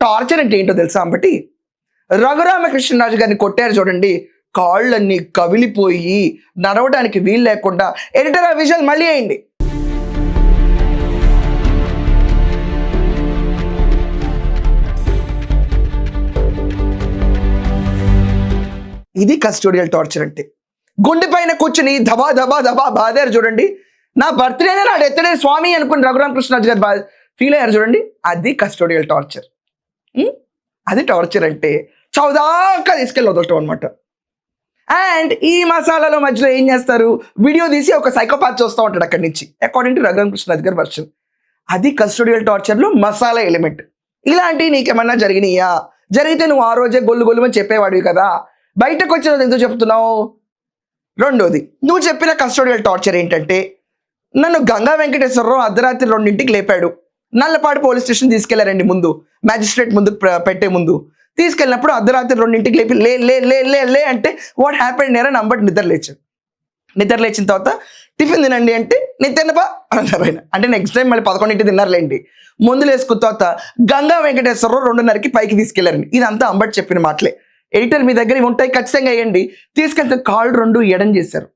Torture అంటే ఏంటో తెలుసా అంబటి? రఘురామకృష్ణరాజు గారిని కొట్టారు చూడండి, కాళ్ళన్నీ కవిలిపోయి నడవడానికి వీలు లేకుండా ఎడిటర్ ఆ విజువల్ మళ్ళీ వేయండి. ఇది కస్టోడియల్ టార్చర్ అంటే. గుండె పైన కూర్చుని దబా దబా దబా బాదారు చూడండి, నా బర్త్డేనే నాడు ఎత్తడే స్వామి అనుకుని రఘురామకృష్ణరాజు గారు ఫీల్ అయ్యారు చూడండి, అది కస్టోడియల్ టార్చర్. అది టార్చర్ అంటే చౌదాకా తీసుకెళ్ళి వదలటం అనమాట. అండ్ ఈ మసాలాలో మధ్యలో ఏం చేస్తారు, వీడియో తీసి ఒక సైకోపాత్ చూస్తూ ఉంటాడు అక్కడి నుంచి, అకార్డింగ్ టు రఘురామకృష్ణరాజు గారి వర్షన్. అది కస్టోడియల్ టార్చర్లో మసాలా ఎలిమెంట్. ఇలాంటివి నీకేమన్నా జరిగినాయా? జరిగితే నువ్వు ఆ రోజే గొల్లు గొల్లుమని చెప్పేవాడివి కదా, బయటకు వచ్చిన రోజు ఎందుకు చెప్తున్నావు? రెండోది, నువ్వు చెప్పిన కస్టోడియల్ టార్చర్ ఏంటంటే, నన్ను గంగా వెంకటేశ్వరరావు అర్ధరాత్రి 2ంటికి లేపాడు, నల్లపాడు పోలీస్ స్టేషన్ తీసుకెళ్లారండి, ముందు మ్యాజిస్ట్రేట్ ముందు పెట్టే ముందు తీసుకెళ్ళినప్పుడు అర్ధరాత్రి 2ంటికి లేపి లే లే లే లే లే అంటే వాట్ హ్యాపెండ్ నేరా నంబర్ నిద్ర లేచాడు. నిద్ర లేచిన తర్వాత టిఫిన్ తినండి అంటే నేను తిన్నపా అన్నారు ఆయన. అంటే నెక్స్ట్ టైం మళ్ళీ 11ంటికి తిన్నారులేండి. ముందులు వేసుకున్న తర్వాత గంగా వెంకటేశ్వరరావు 2:30కి పైకి తీసుకెళ్లారండి. ఇదంతా అంబట్ చెప్పిన మాటలే. ఎడిటర్ మీ దగ్గర ఇవి ఉంటాయి, ఖచ్చితంగా వేయండి. తీసుకెళ్తే కాళ్ళు 2 ఎడం చేశారు.